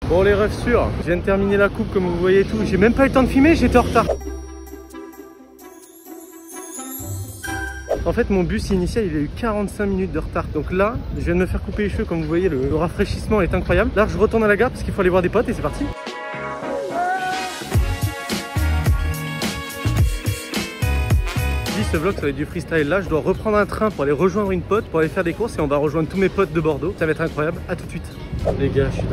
Bon les refs sûrs, je viens de terminer la coupe comme vous voyez tout. J'ai même pas eu le temps de filmer, j'étais en retard. En fait mon bus initial il a eu 45 minutes de retard. Donc là je viens de me faire couper les cheveux comme vous voyez, le rafraîchissement est incroyable. Là je retourne à la gare parce qu'il faut aller voir des potes et c'est parti. Ce vlog ça va être du freestyle. Là je dois reprendre un train pour aller rejoindre une pote pour aller faire des courses et on va rejoindre tous mes potes de Bordeaux. Ça va être incroyable, à tout de suite. Les gars, je suis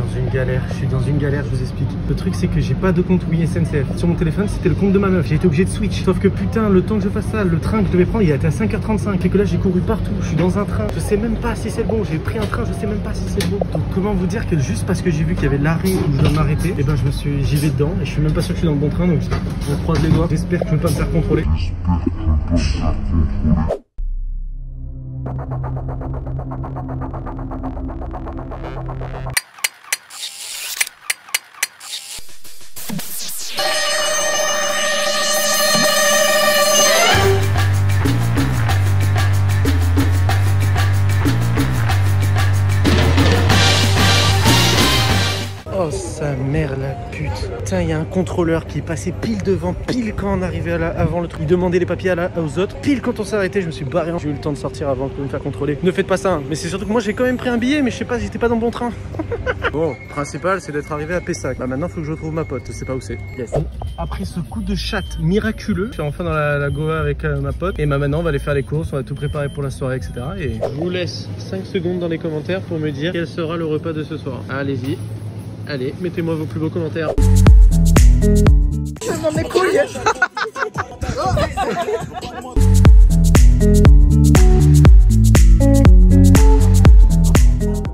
dans une galère, je vous explique. Le truc c'est que j'ai pas de compte oui SNCF. Sur mon téléphone c'était le compte de ma meuf, j'ai été obligé de switch. Sauf que putain, le temps que je fasse ça, le train que je devais prendre il a été à 5h35. Et que là j'ai couru partout, je suis dans un train. Je sais même pas si c'est le bon, j'ai pris un train, je sais même pas si c'est le bon. Donc comment vous dire que juste parce que j'ai vu qu'il y avait l'arrêt où je dois m'arrêter, et ben j'y vais dedans et je suis même pas sûr que je suis dans le bon train. Donc on croise les doigts, j'espère que je vais pas me faire contrôler. Oh sa mère la pute. Putain, il y a un contrôleur qui est passé pile devant, pile quand on arrivait avant le truc. Il demandait les papiers aux autres. Pile quand on s'est arrêté, je me suis barré. J'ai eu le temps de sortir avant de me faire contrôler. Ne faites pas ça, hein. Mais c'est surtout que moi j'ai quand même pris un billet, mais je sais pas si j'étais pas dans le bon train. Bon, principal c'est d'être arrivé à Pessac. Bah maintenant faut que je retrouve ma pote, je sais pas où c'est. Yes. Après ce coup de chatte miraculeux, je suis enfin dans la Goa avec ma pote. Et bah maintenant on va aller faire les courses, on va tout préparer pour la soirée, etc. Et je vous laisse 5 secondes dans les commentaires pour me dire quel sera le repas de ce soir. Allez-y. Allez, mettez-moi vos plus beaux commentaires. Je m'en mes couilles.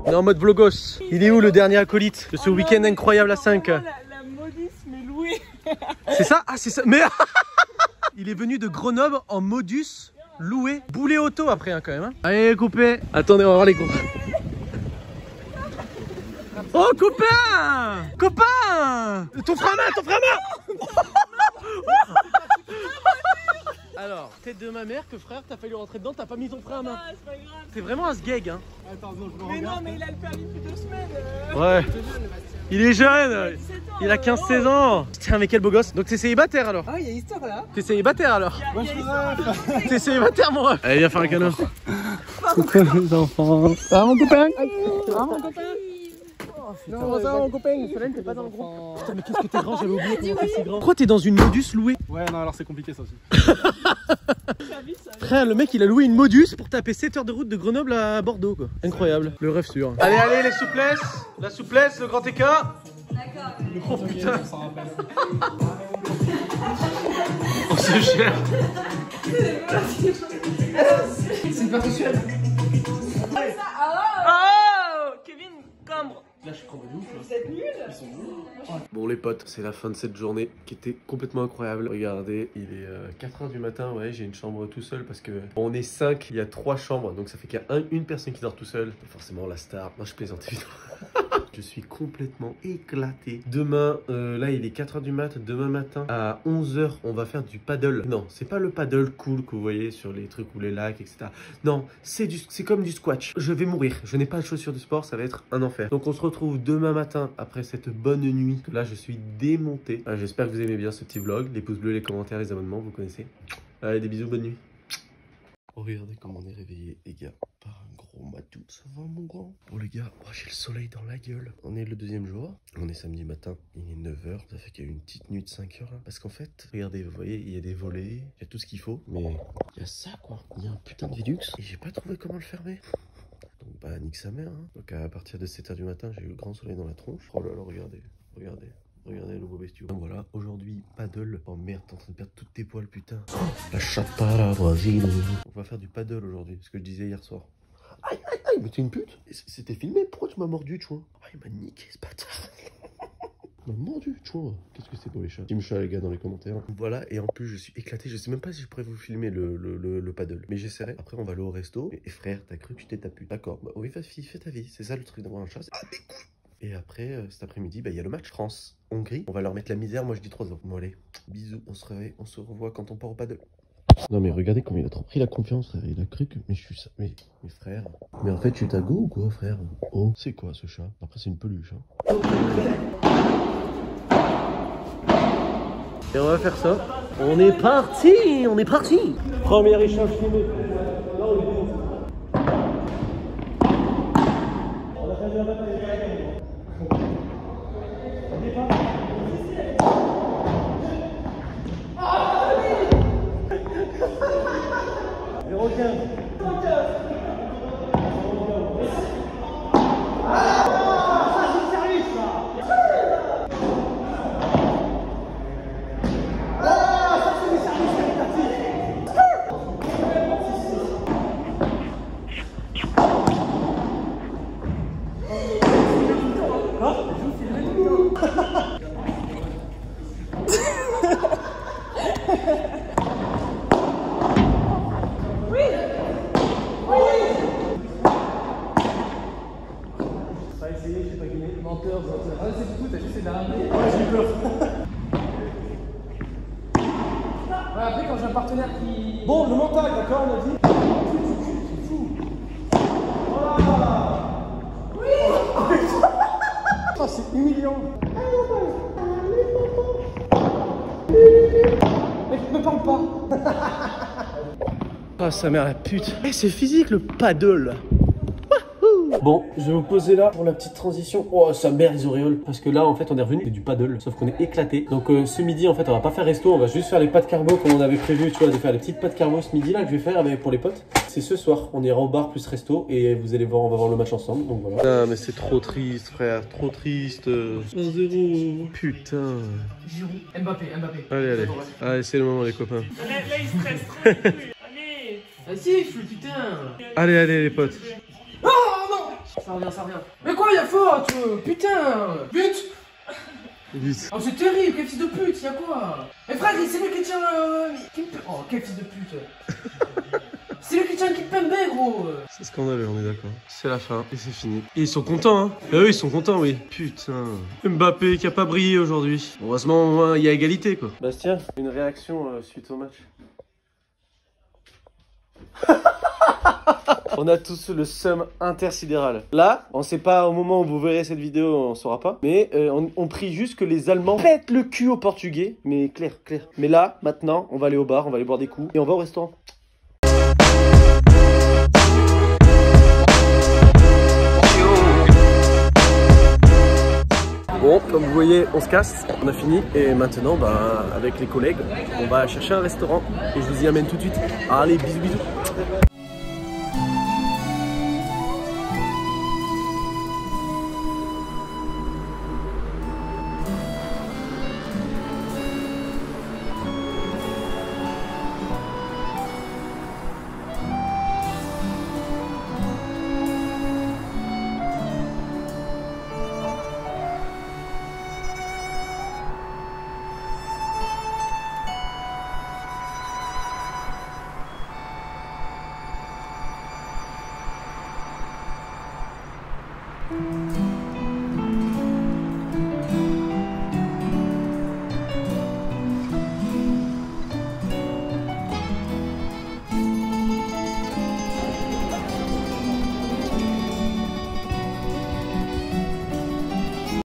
On est en mode vlogos. Il est où le dernier acolyte de ce week-end incroyable à 5? La modus mais louée. C'est ça? Ah c'est ça. Mais il est venu de Grenoble en modus loué. Boulet auto après hein, quand même. Hein. Allez coupé. Attendez, on va voir les cours. Oh copain! Copain! Ton frein à main! Ton frein à main! Alors, tête de ma mère que frère, t'as failli rentrer dedans, t'as pas mis ton frein à main. Ah, c'est pas grave. T'es vraiment un sgeg hein. Attends, mais non, mais il a le permis depuis 2 semaines. Ouais. Il est jeune. Il a 15-16 ans. Tiens, mais quel beau gosse. Donc t'es célibataire alors? Ah, il y a histoire là. T'es célibataire alors? T'es célibataire mon ref. Allez, viens faire un câlin. Coucou les enfants. Ça va mon copain? Ça va mon copain? Non, ça va mon copain, Solène t'es pas dans le groupe. Putain mais qu'est-ce que t'es grand, j'avais oublié comment t'es si grand. Pourquoi t'es dans une modus louée? Ouais non alors c'est compliqué ça aussi. Frère le mec il a loué une modus pour taper 7 heures de route de Grenoble à Bordeaux quoi. Incroyable, le rêve sûr. Allez allez les souplesses, la souplesse, le grand écart. D'accord. Oh putain. On se gère. C'est pas tout seul. Oh Kevin Cambre. Là je suis comme de ouf là. Vous êtes nuls. Ils sont nuls. Bon les potes, c'est la fin de cette journée qui était complètement incroyable. Regardez, il est 4 h du matin, ouais, j'ai une chambre tout seul parce que on est 5, il y a 3 chambres, donc ça fait qu'il y a une personne qui dort tout seul. Forcément la star, moi je plaisante évidemment. Je suis complètement éclaté. Demain, là il est 4 h du mat, demain matin à 11 h on va faire du paddle. Non, c'est pas le paddle cool que vous voyez sur les trucs ou les lacs, etc. Non, c'est comme du squash. Je vais mourir, je n'ai pas de chaussures de sport, ça va être un enfer. Donc on se retrouve demain matin après cette bonne nuit. Là je suis démonté. J'espère que vous aimez bien ce petit vlog. Les pouces bleus, les commentaires, les abonnements, vous connaissez. Allez, des bisous, bonne nuit. Regardez comment on est réveillé les gars, par un gros matou. Ça va mon grand? Bon les gars, oh, j'ai le soleil dans la gueule. On est le 2e jour, on est samedi matin, il est 9 h. Ça fait qu'il y a eu une petite nuit de 5 h là. Parce qu'en fait, regardez, vous voyez, il y a des volets, il y a tout ce qu'il faut. Mais il y a ça quoi, il y a un putain de Velux. Et j'ai pas trouvé comment le fermer. Donc bah nique sa mère hein. Donc à partir de 7 h du matin, j'ai eu le grand soleil dans la tronche. Oh là là, regardez, regardez. Regardez le beau bestiau. Donc voilà, aujourd'hui, paddle. Oh merde, t'es en train de perdre tous tes poils, putain. Oh, la chatte à la voisine. On va faire du paddle aujourd'hui, ce que je disais hier soir. Aïe, aïe, aïe, mais t'es une pute. C'était filmé, pourquoi tu m'as mordu, tu vois? Ah, il m'a niqué ce bâtard. Il m'a mordu, tu vois. Qu'est-ce que c'est pour les chats? Team chat, les gars, dans les commentaires. Voilà, et en plus, je suis éclaté. Je sais même pas si je pourrais vous filmer le paddle. Mais j'essaierai. Après, on va aller au resto. Et frère, t'as cru que tu t'es ta pute. D'accord, bah oui, fais ta vie. C'est ça le truc d'avoir un chat. Ah, et après, cet après-midi, bah, il y a le match France-Hongrie. On va leur mettre la misère, moi je dis 3 ans. Bon allez, bisous, on se réveille, on se revoit quand on part au paddle. Non mais regardez comme il a trop pris la confiance, frère. Il a cru que... Mais je suis ça... Mais frère... Mais en fait, tu es ta go ou quoi, frère? Oh, c'est quoi ce chat? Après, c'est une peluche, hein. Et on va faire ça. On est parti, on est parti. Premier échange filmé. Là, on est bon. On a fait bien battre les gars. On est pas. 0-15. Après, quand j'ai un partenaire qui. Bon, le mental, d'accord, on a dit. C'est fou. Voilà. Oui. Oh, c'est humiliant. Mec, me parle pas. Ah, sa mère la pute. Eh, c'est physique le paddle. Bon, je vais vous poser là pour la petite transition. Oh, sa mère les auréoles. Parce que là, en fait, on est revenu, c'est du paddle, sauf qu'on est éclaté. Donc, ce midi, en fait, on va pas faire resto, on va juste faire les pâtes carbo comme on avait prévu, tu vois, de faire les petites pâtes carbo ce midi là que je vais faire pour les potes. C'est ce soir, on ira au bar plus resto et vous allez voir, on va voir le match ensemble. Donc voilà. Ah, mais c'est trop triste, frère, trop triste. 1-0. Putain. Giroud, Mbappé. Allez, allez. Allez, c'est le moment, les copains. Là, il stresse très peu. Allez. Vas-y, putain. Allez, allez, les potes. Oh non. Ça revient. Mais quoi, y'a faute. Putain. But. Vite. Oh, c'est terrible, quel fils de pute, y'a quoi? Mais frère, c'est lui qui tient le... Oh, quel fils de pute. C'est lui qui tient le Kimpembe, gros. C'est scandaleux, on est d'accord. C'est la fin et c'est fini. Et ils sont contents, hein. Ah oui, ils sont contents, oui. Putain. Mbappé qui a pas brillé aujourd'hui. Heureusement, il y a égalité, quoi. Bastien, une réaction suite au match. On a tous le seum intersidéral. Là, on sait pas au moment où vous verrez cette vidéo, on saura pas. Mais on prie juste que les Allemands pètent le cul aux Portugais. Mais clair. Mais là, maintenant, on va aller au bar, on va aller boire des coups et on va au restaurant. Bon, comme vous voyez, on se casse, on a fini. Et maintenant, bah, avec les collègues, on va chercher un restaurant. Et je vous y amène tout de suite. Allez, bisous.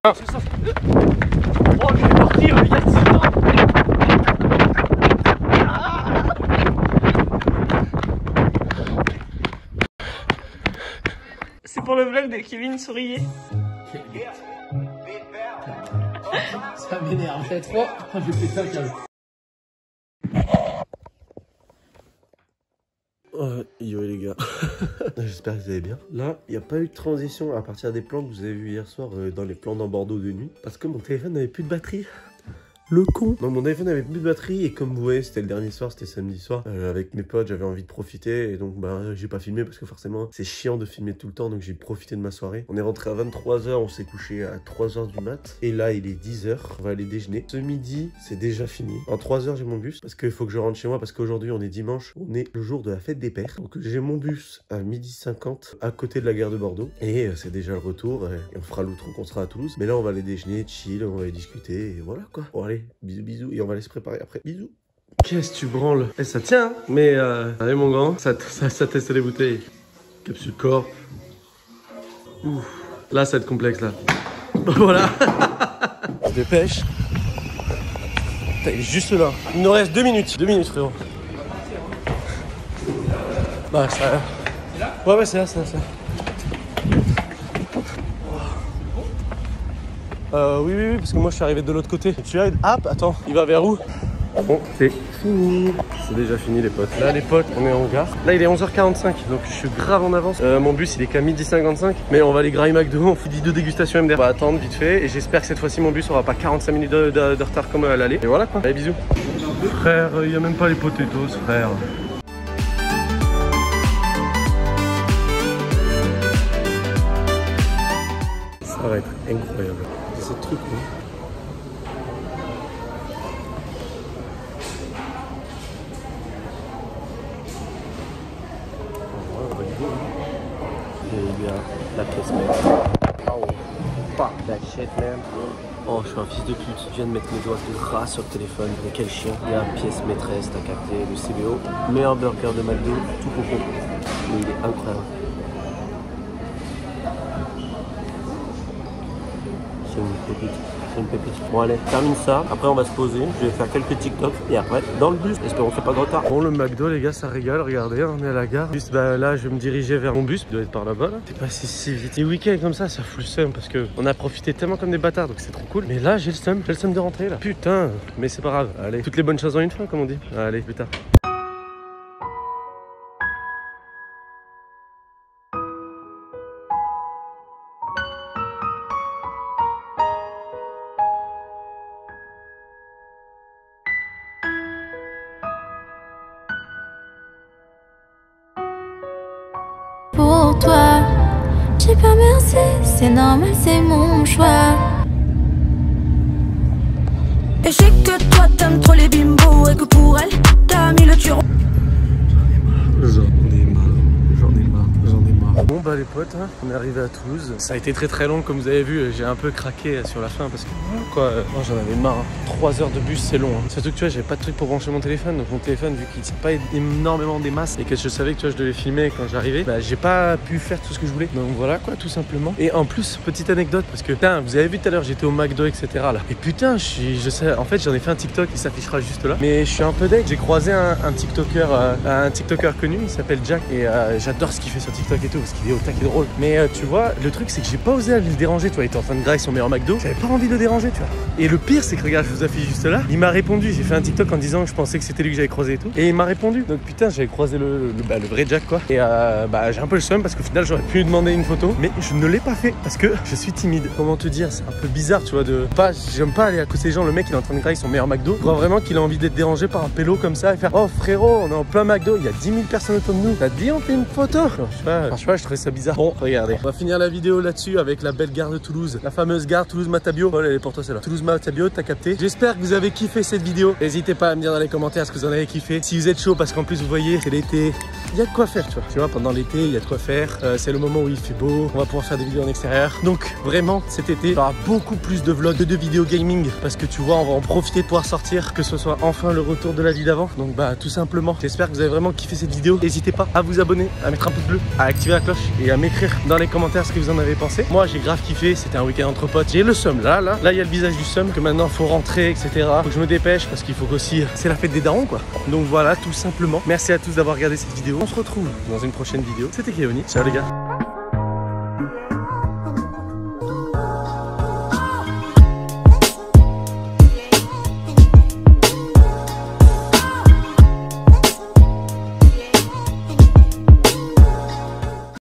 Oh, je vais partir, il y a 6 ans. C'est pour le vlog de Kevin Sourier. Ça m'énerve. Cette fois, je vais péter un câble. Yo les gars, j'espère que vous allez bien. Là, il n'y a pas eu de transition à partir des plans que vous avez vus hier soir dans les plans dans Bordeaux de nuit. Parce que mon téléphone n'avait plus de batterie. Le con. Donc mon téléphone avait plus de batterie et comme vous voyez c'était le dernier soir, c'était samedi soir. Avec mes potes j'avais envie de profiter et donc bah j'ai pas filmé parce que forcément c'est chiant de filmer tout le temps donc j'ai profité de ma soirée. On est rentré à 23 h, on s'est couché à 3 h du mat et là il est 10 h, on va aller déjeuner. Ce midi c'est déjà fini. En 3 h j'ai mon bus parce qu'il faut que je rentre chez moi parce qu'aujourd'hui on est dimanche, on est le jour de la fête des pères. Donc j'ai mon bus à 12h50 à côté de la gare de Bordeaux et c'est déjà le retour et on fera l'autre qu'on sera à Toulouse. Mais là on va aller déjeuner, chill, on va aller discuter et voilà quoi. Bon allez, bisous et on va aller se préparer après. Bisous. Qu'est-ce que tu branles? Eh, ça tient, hein. Mais allez mon grand, ça teste les bouteilles. Capsule corps. Ouf. Là, ça va être complexe là. Voilà. Je dépêche. Putain, il est juste là. Il nous reste 2 minutes. 2 minutes, frérot. Bah, ça. C'est là? Ouais, c'est là, c'est là. Oui, parce que moi je suis arrivé de l'autre côté. Et tu as attends, il va vers où? Bon, c'est fini. C'est déjà fini les potes. Là les potes, on est en gare. Là il est 11h45, donc je suis grave en avance. Mon bus il est qu'à 12h55. Mais on va aller grailler McDo, on fait vidéo dégustation MDR. On va attendre vite fait. Et j'espère que cette fois-ci mon bus aura pas 45 minutes de retard comme à l'aller. Et voilà quoi. Allez, bisous. Frère, il n'y a même pas les potatoes, frère. Ça va être incroyable. C'est ce truc là. Et il y a la pièce maître. Oh, fuck that shit, man. Oh, je suis un fils de pute. Je viens de mettre mes doigts de gras sur le téléphone. Mais quel chien. Il y a pièce maîtresse, t'as capté, le CBO. Meilleur burger de McDo, tout confondu. Mais il est incroyable. C'est une pépite. C'est une pépite. Bon allez, termine ça. Après on va se poser. Je vais faire quelques TikTok. Et après, dans le bus, espérons qu'il n'y ait pas de retard. Bon, le McDo, les gars, ça régale. Regardez, on est à la gare. Juste bah, là, je vais me diriger vers mon bus. Il doit être par là-bas. Là. C'est passé si vite. Les week-ends comme ça fout le seum. Parce qu'on a profité tellement comme des bâtards. Donc c'est trop cool. Mais là, j'ai le seum. J'ai le seum de rentrer là. Putain. Mais c'est pas grave. Allez, toutes les bonnes choses en une fois, comme on dit. Allez, plus tard. Pour toi, j'ai pas merci, c'est normal, c'est mon choix. Et je sais que toi t'aimes trop les bimbos et que pour elle, t'as mis le turon. J'en ai marre. Bon bah les potes, hein, on est arrivé à Toulouse. Ça a été très long comme vous avez vu, j'ai un peu craqué sur la fin parce que quoi, moi j'en avais marre. Hein. 3 heures de bus c'est long. Hein. Surtout que tu vois, j'avais pas de truc pour brancher mon téléphone. Donc mon téléphone, vu qu'il tient pas énormément des masses et que je savais que tu vois, je devais filmer quand j'arrivais, bah j'ai pas pu faire tout ce que je voulais. Donc voilà quoi, tout simplement. Et en plus, petite anecdote, parce que putain, vous avez vu tout à l'heure, j'étais au McDo, etc. là. Et putain, je sais, en fait j'en ai fait un TikTok qui s'affichera juste là. Mais je suis un peu deg, j'ai croisé un TikToker connu, il s'appelle Jack. Et j'adore ce qu'il fait sur TikTok et tout, parce qu'il est au taquet drôle. Mais tu vois, le truc c'est que j'ai pas osé aller le déranger, toi, il était en train de grailler son meilleur McDo. J'avais pas envie de le déranger, tu vois. Et le pire c'est que regarde, je vous affiche juste là. Il m'a répondu, j'ai fait un TikTok en disant que je pensais que c'était lui que j'avais croisé et tout. Et il m'a répondu. Donc putain, j'avais croisé le vrai Jack quoi. Et bah j'ai un peu le seum parce qu'au final j'aurais pu lui demander une photo. Mais je ne l'ai pas fait parce que je suis timide. Comment te dire, c'est un peu bizarre, tu vois, de pas. J'aime pas aller à côté des gens. Le mec il est en train de grailler son meilleur McDo. Je crois vraiment qu'il a envie d'être dérangé par un pélo comme ça et faire oh frérot, on est en plein McDo, il y a 10 000 personnes autour de nous. T'as dit on fait une photo? Je sais pas, je trouvais ça bizarre. Bon, regardez. On va finir la vidéo là-dessus avec la belle gare de Toulouse. La fameuse gare Toulouse-Matabio. Oh, elle est pour toi celle-là. Toulouse-Matabio, t'as capté. J'espère que vous avez kiffé cette vidéo. N'hésitez pas à me dire dans les commentaires ce que vous en avez kiffé. Si vous êtes chaud, parce qu'en plus vous voyez, c'est l'été. Il y a de quoi faire, tu vois. Tu vois, pendant l'été, il y a de quoi faire. C'est le moment où il fait beau. On va pouvoir faire des vidéos en extérieur. Donc vraiment, cet été, il y aura beaucoup plus de vlogs, de vidéos gaming. Parce que tu vois, on va en profiter de pouvoir sortir. Que ce soit enfin le retour de la vie d'avant. Donc bah tout simplement, j'espère que vous avez vraiment kiffé cette vidéo. N'hésitez pas à vous abonner, à mettre un pouce bleu, à activer la cloche et à m'écrire dans les commentaires ce que vous en avez pensé. Moi j'ai grave kiffé, c'était un week-end entre potes. J'ai le seum là il y a le visage du seum, que maintenant faut rentrer, etc. Faut que je me dépêche parce qu'il faut qu'aussi c'est la fête des darons quoi. Donc voilà, tout simplement. Merci à tous d'avoir regardé cette vidéo. On se retrouve dans une prochaine vidéo. C'était Keoni. Ciao les gars.